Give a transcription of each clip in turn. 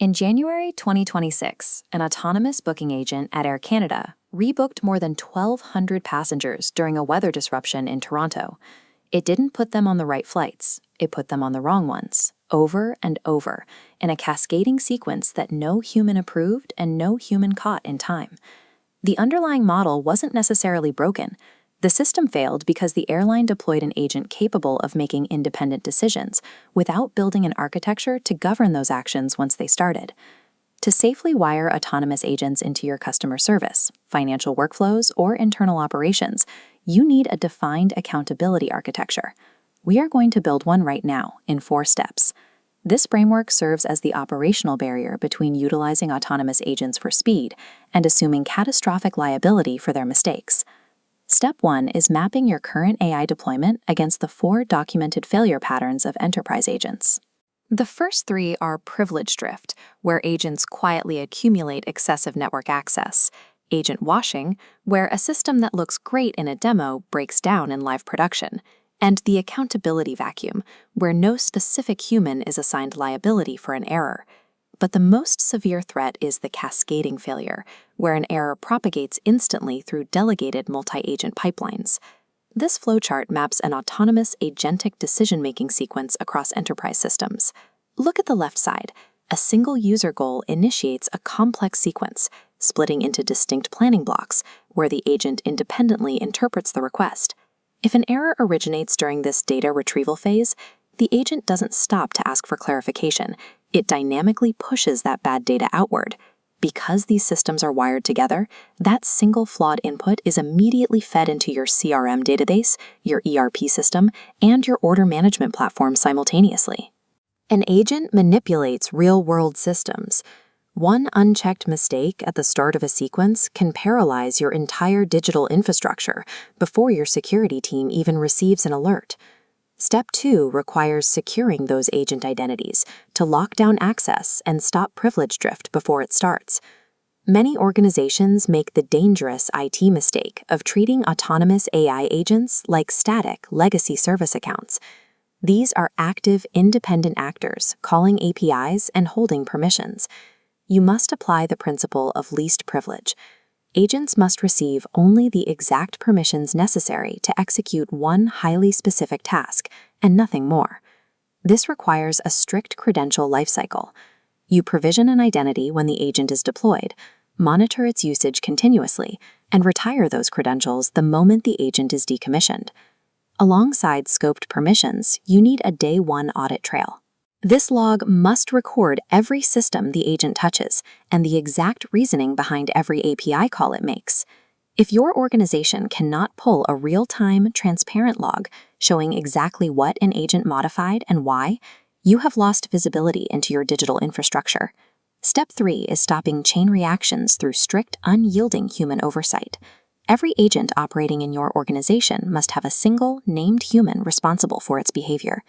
In January 2026, an autonomous booking agent at Air Canada rebooked more than 1,200 passengers during a weather disruption in Toronto. It didn't put them on the right flights, it put them on the wrong ones, over and over, in a cascading sequence that no human approved and no human caught in time. The underlying model wasn't necessarily broken. The system failed because the airline deployed an agent capable of making independent decisions without building an architecture to govern those actions once they started. To safely wire autonomous agents into your customer service, financial workflows, or internal operations, you need a defined accountability architecture. We are going to build one right now in 4 steps. This framework serves as the operational barrier between utilizing autonomous agents for speed and assuming catastrophic liability for their mistakes. Step 1 is mapping your current AI deployment against the 4 documented failure patterns of enterprise agents. The first 3 are privilege drift, where agents quietly accumulate excessive network access; agent washing, where a system that looks great in a demo breaks down in live production; and the accountability vacuum, where no specific human is assigned liability for an error. But the most severe threat is the cascading failure, where an error propagates instantly through delegated multi-agent pipelines. This flowchart maps an autonomous agentic decision-making sequence across enterprise systems. Look at the left side. A single user goal initiates a complex sequence, splitting into distinct planning blocks, where the agent independently interprets the request. If an error originates during this data retrieval phase, the agent doesn't stop to ask for clarification. It dynamically pushes that bad data outward. Because these systems are wired together, that single flawed input is immediately fed into your CRM database, your ERP system, and your order management platform simultaneously. An agent manipulates real-world systems. One unchecked mistake at the start of a sequence can paralyze your entire digital infrastructure before your security team even receives an alert. Step 2 requires securing those agent identities to lock down access and stop privilege drift before it starts. Many organizations make the dangerous IT mistake of treating autonomous AI agents like static legacy service accounts. These are active, independent actors calling APIs and holding permissions. You must apply the principle of least privilege. Agents must receive only the exact permissions necessary to execute one highly specific task, and nothing more. This requires a strict credential lifecycle. You provision an identity when the agent is deployed, monitor its usage continuously, and retire those credentials the moment the agent is decommissioned. Alongside scoped permissions, you need a day 1 audit trail. This log must record every system the agent touches and the exact reasoning behind every API call it makes. If your organization cannot pull a real-time, transparent log showing exactly what an agent modified and why, you have lost visibility into your digital infrastructure. Step 3 is stopping chain reactions through strict, unyielding human oversight. Every agent operating in your organization must have a single, named human responsible for its behavior.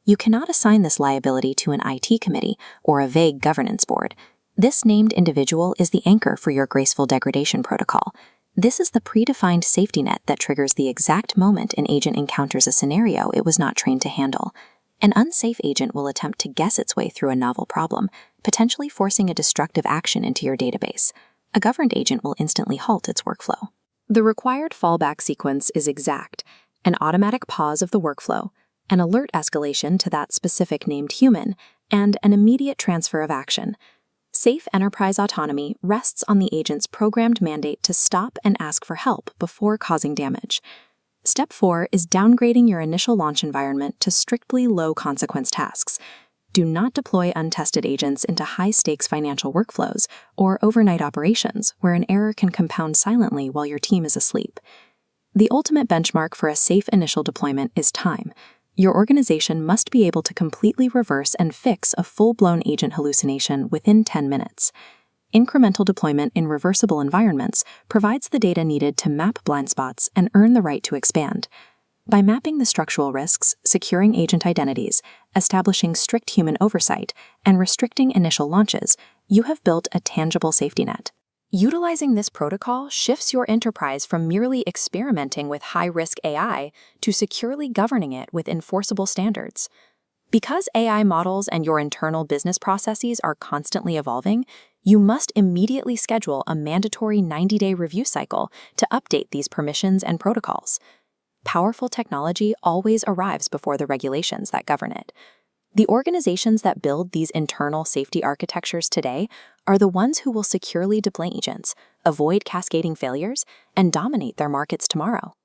You cannot assign this liability to an IT committee or a vague governance board. This named individual is the anchor for your graceful degradation protocol. This is the predefined safety net that triggers the exact moment an agent encounters a scenario it was not trained to handle. An unsafe agent will attempt to guess its way through a novel problem, potentially forcing a destructive action into your database. A governed agent will instantly halt its workflow. The required fallback sequence is exact: an automatic pause of the workflow, an alert escalation to that specific named human, and an immediate transfer of action. Safe enterprise autonomy rests on the agent's programmed mandate to stop and ask for help before causing damage. Step 4 is downgrading your initial launch environment to strictly low-consequence tasks. Do not deploy untested agents into high-stakes financial workflows or overnight operations where an error can compound silently while your team is asleep. The ultimate benchmark for a safe initial deployment is time. Your organization must be able to completely reverse and fix a full-blown agent hallucination within 10 minutes. Incremental deployment in reversible environments provides the data needed to map blind spots and earn the right to expand. By mapping the structural risks, securing agent identities, establishing strict human oversight, and restricting initial launches, you have built a tangible safety net. Utilizing this protocol shifts your enterprise from merely experimenting with high-risk AI to securely governing it with enforceable standards. Because AI models and your internal business processes are constantly evolving, you must immediately schedule a mandatory 90-day review cycle to update these permissions and protocols. Powerful technology always arrives before the regulations that govern it. The organizations that build these internal safety architectures today are the ones who will securely deploy agents, avoid cascading failures, and dominate their markets tomorrow.